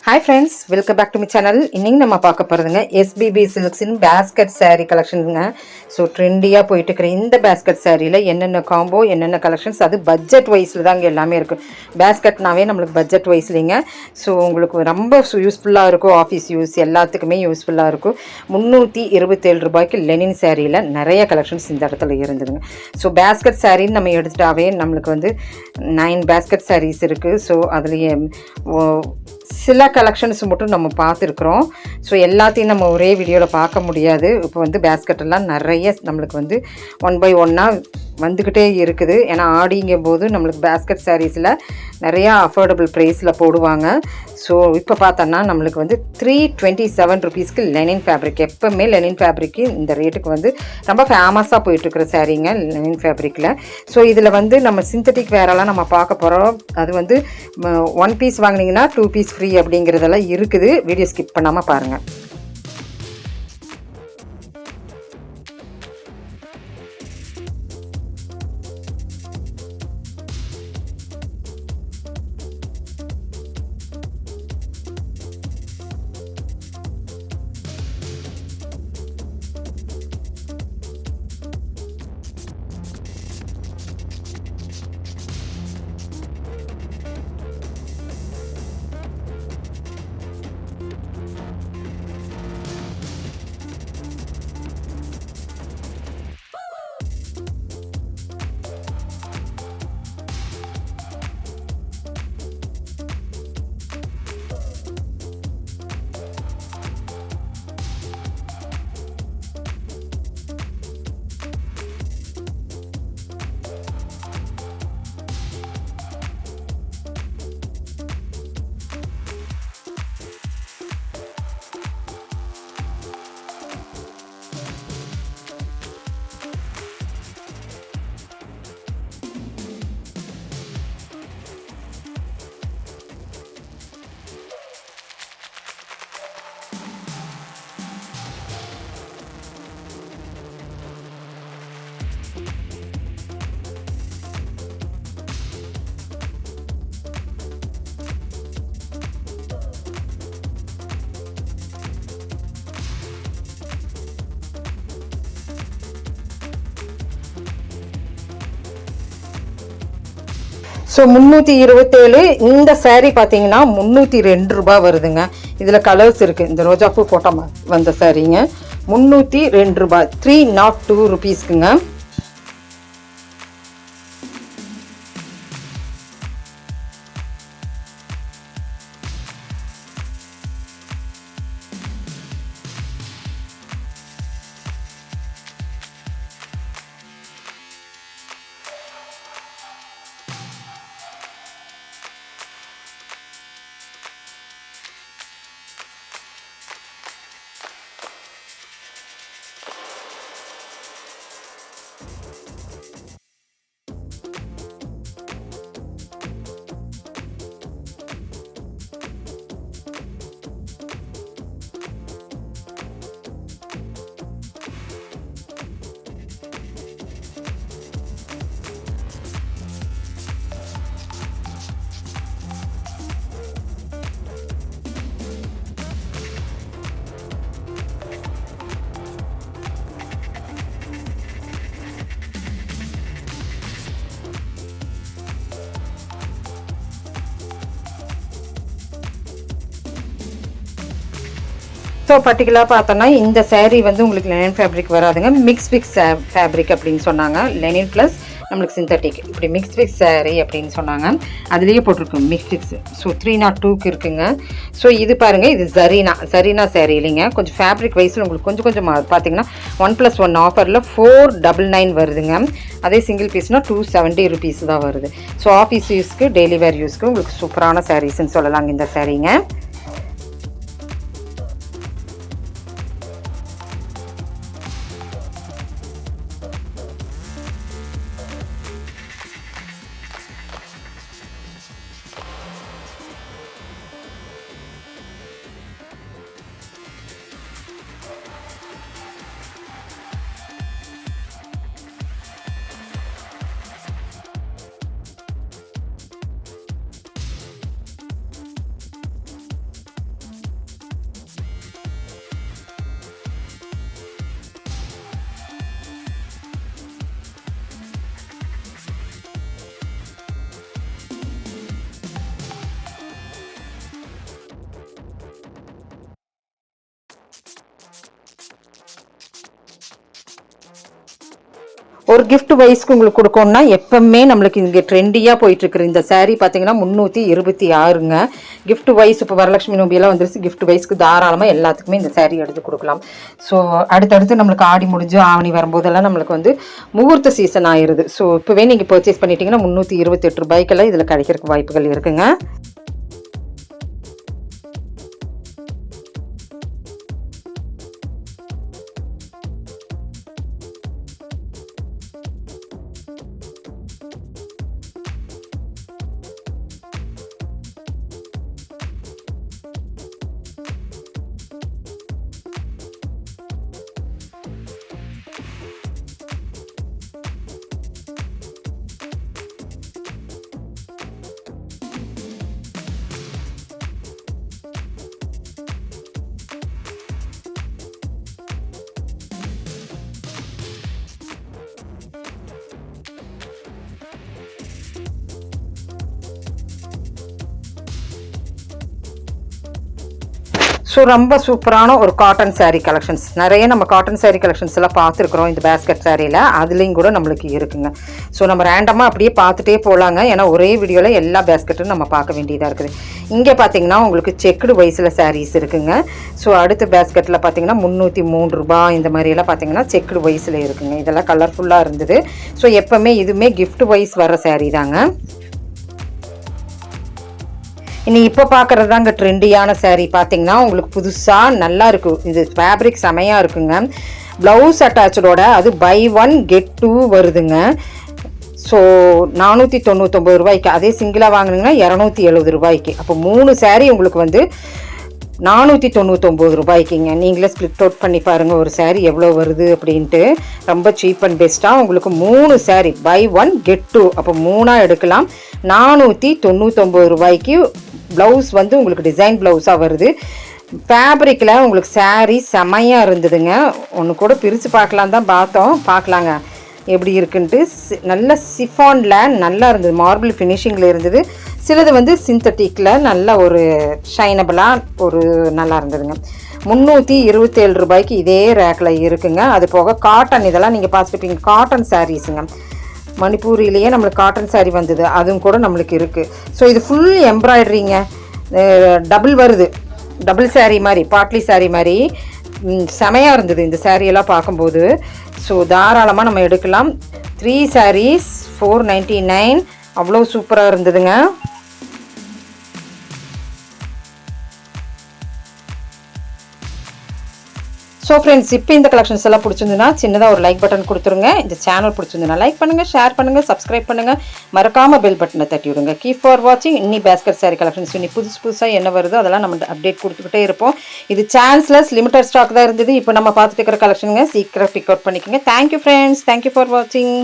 Hi friends, welcome back to my channel. இன்னைக்கு நம்ம பார்க்க போறதுங்க SBB Silks in basket saree collectionங்க. ஸோ ட்ரெண்டியாக போயிட்டு இருக்கிற இந்த பேஸ்கெட் சாரியில் என்னென்ன காம்போ என்னென்ன கலெக்ஷன்ஸ் அது பட்ஜெட் வைஸில் தான் இங்கே எல்லாமே இருக்குது. பேஸ்கெட்னாவே நம்மளுக்கு பட்ஜெட் வைஸ்லிங்க. ஸோ உங்களுக்கு ரொம்ப யூஸ்ஃபுல்லாக இருக்கும், ஆஃபீஸ் யூஸ் எல்லாத்துக்குமே யூஸ்ஃபுல்லாக இருக்கும். 327 ரூபாய்க்கு லெனின் சாரியில் நிறைய கலெக்ஷன்ஸ் இந்த இடத்துல இருந்ததுங்க. ஸோ பேஸ்கெட் சாரின்னு நம்ம எடுத்துட்டாவே நம்மளுக்கு வந்து 9 பேஸ்கெட் சாரீஸ் இருக்குது. ஸோ அதுலேயே சில கலெக்ஷன்ஸ் மட்டும் நம்ம பார்த்துருக்குறோம். ஸோ எல்லாத்தையும் நம்ம ஒரே வீடியோவில் பார்க்க முடியாது. இப்போ வந்து பேஸ்கெட்டெல்லாம் நிறைய நம்மளுக்கு வந்து 1 by 1 வந்துக்கிட்டே இருக்குது. ஏன்னா ஆடிங்கும் போது நம்மளுக்கு பேஸ்கெட் சாரீஸில் நிறையா அஃபோர்டபுள் ப்ரைஸில் போடுவாங்க. ஸோ இப்போ பார்த்தோன்னா நம்மளுக்கு வந்து 327 ருபீஸ்க்கு லெனின் ஃபேப்ரிக். எப்போவுமே லெனின் ஃபேப்ரிக்கு இந்த ரேட்டுக்கு வந்து ரொம்ப ஃபேமஸாக போயிட்டுருக்குற சாரீங்க லெனின் ஃபேப்ரிக்கில். ஸோ இதில் வந்து நம்ம சிந்தட்டிக் வேரெல்லாம் நம்ம பார்க்க போகிறோம். அது வந்து 1 பீஸ் வாங்கினீங்கன்னா 2 பீஸ் ஃப்ரீ அப்படிங்கிறதெல்லாம் இருக்குது. வீடியோ ஸ்கிப் பண்ணாமல் பாருங்கள். ஸோ 327 இந்த சாரீ பார்த்தீங்கன்னா 302 ரூபாய் வருதுங்க. இதில் கலர்ஸ் இருக்குது. இந்த ரோஜாப்பூ போட்ட வந்த சாரீங்க 302 ரூபாய், 302 ருபீஸ்க்குங்க. ஸோ பர்டிகுலராக பார்த்தோன்னா இந்த சேரீ வந்து உங்களுக்கு லெனின் ஃபேப்ரிக் வராதுங்க, மிக்ஸ் ஃபிக்ஸ் ஃபேப்ரிக் அப்படின்னு சொன்னாங்க. லெனின் ப்ளஸ் நம்மளுக்கு சிந்தட்டிக் இப்படி மிக்ஸ் ஃபிக்ஸ் சேரீ அப்படின்னு சொன்னாங்க. அதுலேயே போட்டிருக்கோம் மிக்ஸ் ஃபிக்ஸ். ஸோ 302க்கு இருக்குங்க. ஸோ இது பாருங்கள், இது ஜரீனா சேரீ இல்லைங்க. கொஞ்சம் ஃபேப்ரிக் வைஸில் உங்களுக்கு கொஞ்சம் பார்த்தீங்கன்னா 1+1 ஆஃபரில் 499 வருதுங்க. அதே சிங்கிள் பீஸ்னால் 270 ருபீஸ் தான் வருது. ஸோ ஆஃபீஸ் யூஸ்க்கு டெய்லி வேர் யூஸ்க்கு உங்களுக்கு சூப்பரான சாரீஸ்ன்னு சொல்லலாங்க இந்த சாரீங்க. ஒரு gift வைஸ்க்கு உங்களுக்கு கொடுக்கணும்னா எப்பவுமே நம்மளுக்கு இங்கே ட்ரெண்டியாக போயிட்டுருக்குற இந்த saree பார்த்தீங்கன்னா 326ங்க. gift வைஸ் இப்போ வரலட்சுமி நோம்பியெல்லாம் வந்துருச்சு. gift வைஸ்க்கு தாராளமாக எல்லாத்துக்குமே இந்த saree எடுத்து கொடுக்கலாம். ஸோ அடுத்தடுத்து நம்மளுக்கு ஆடி முடிஞ்சு ஆவணி வரும்போதெல்லாம் நம்மளுக்கு வந்து முகூர்த்த சீசன் ஆயிடுது. ஸோ இப்போவே நீங்கள் பர்ச்சேஸ் பண்ணிட்டீங்கன்னா 328 ரூபாய்க்கெல்லாம் இதில் கிடைக்கிறதுக்கு வாய்ப்புகள் இருக்குங்க. ஸோ ரொம்ப சூப்பரான ஒரு காட்டன் saree கலெக்ஷன்ஸ், நிறைய நம்ம காட்டன் saree கலெக்ஷன்ஸ் எல்லாம் பார்த்துருக்குறோம் இந்த பேஸ்கெட் சாரியில். அதுலேயும் கூட நம்மளுக்கு இருக்குங்க. ஸோ நம்ம ரேண்டமாக அப்படியே பார்த்துட்டே போகலாங்க. ஏன்னா ஒரே வீடியோவில் எல்லா பேஸ்கெட்டும் நம்ம பார்க்க வேண்டியதாக இருக்குது. இங்கே பார்த்தீங்கன்னா உங்களுக்கு செக்குடு வயசில் சாரீஸ் இருக்குங்க. ஸோ அடுத்த பேஸ்கெட்டில் பார்த்தீங்கன்னா 303 ரூபாய் இந்த மாதிரியெல்லாம் பார்த்தீங்கன்னா செக்குடு வயசில் இருக்குங்க. இதெல்லாம் கலர்ஃபுல்லாக இருந்தது. ஸோ எப்போவுமே இதுவுமே gift வைஸ் வர saree தாங்க. இனி இப்போ பார்க்குறது தாங்க ட்ரெண்டியான saree. பார்த்தீங்கன்னா உங்களுக்கு புதுசாக நல்லா இருக்கும். இது ஃபேப்ரிக் செமையாக இருக்குங்க. ப்ளவுஸ் அட்டாச்சோட அது பை 1 கெட் 2 வருதுங்க. ஸோ 499 ரூபாய்க்கு, அதே சிங்கிளாக வாங்கினீங்கன்னா 270 ரூபாய்க்கு. அப்போ 3 saree உங்களுக்கு வந்து 499 ரூபாய்க்குங்க. நீங்களே ஸ்ப்ளிட் அவுட் பண்ணி பாருங்கள் ஒரு saree எவ்வளோ வருது அப்படின்ட்டு. ரொம்ப சீப் அண்ட் பெஸ்ட்டாக உங்களுக்கு 3 saree பை 1 கெட் 2, அப்போ 3ஆக எடுக்கலாம். 499 ரூபாய்க்கு ப்ளவுஸ் வந்து உங்களுக்கு டிசைன் ப்ளவுஸாக வருது. ஃபேப்ரிக்கில் உங்களுக்கு saree செமையாக இருந்ததுங்க. ஒன்று கூட பிரித்து பார்க்கலாம் தான் பார்த்தோம், பார்க்கலாங்க எப்படி இருக்குன்ட்டு. நல்ல சிஃபானில் நல்லா இருந்தது, மார்பிள் ஃபினிஷிங்கில் இருந்தது. சிலது வந்து சிந்தட்டிக்கில் நல்ல ஒரு ஷைனபிளாக ஒரு நல்லா இருந்ததுங்க. 327 ரூபாய்க்கு இதே ரேக்கில் இருக்குங்க. அது போக காட்டன் இதெல்லாம் நீங்கள் பார்த்துருப்பீங்க, காட்டன் சாரீஸுங்க. மணிப்பூரிலேயே நம்மளுக்கு காட்டன் saree வந்தது, அதுவும் கூட நம்மளுக்கு இருக்குது. ஸோ இது ஃபுல் எம்ப்ராய்டரிங்க, டபுள் வருது, டபுள் saree மாதிரி, பாட்லி saree மாதிரி செமையாக இருந்தது இந்த சாரியெல்லாம் பார்க்கும்போது. ஸோ தாராளமாக நம்ம எடுக்கலாம். 3 sarees 499, அவ்வளோ சூப்பராக இருந்ததுங்க. ஸோ ஃப்ரெண்ட்ஸ், இப்போ இந்த கலெக்ஷன்ஸ் எல்லாம் பிடிச்சிருந்துன்னா சின்னதாக ஒரு லைக் பட்டன் கொடுத்துருங்க. இந்த சேனல் பிடிச்சிருந்துன்னா லைக் பண்ணுங்கள், ஷேர் பண்ணுங்கள், சப்ஸ்கிரைப் பண்ணுங்கள், மறக்காமல் பெல் பட்டனை தட்டி விடுங்க. கீப் ஃபார் வாட்சிங். இன்னி பேஸ்கெட் saree கலெக்ஷன்ஸ் இன்னி புதுசாக என்ன வருதோ அதெல்லாம் நம்ம அப்டேட் கொடுத்துக்கிட்டே இருப்போம். இது சான்ஸ்லெஸ் லிமிட்டட் ஸ்டாக் தான் இருந்தது. இப்போ நம்ம பார்த்துட்டு இருக்கிற கலெக்ஷனுங்க, சீக்கிரம் பிக் அவுட் பண்ணிக்கோங்க. தேங்க்யூ ஃப்ரெண்ட்ஸ், தேங்க்யூ ஃபார் வாட்சிங்.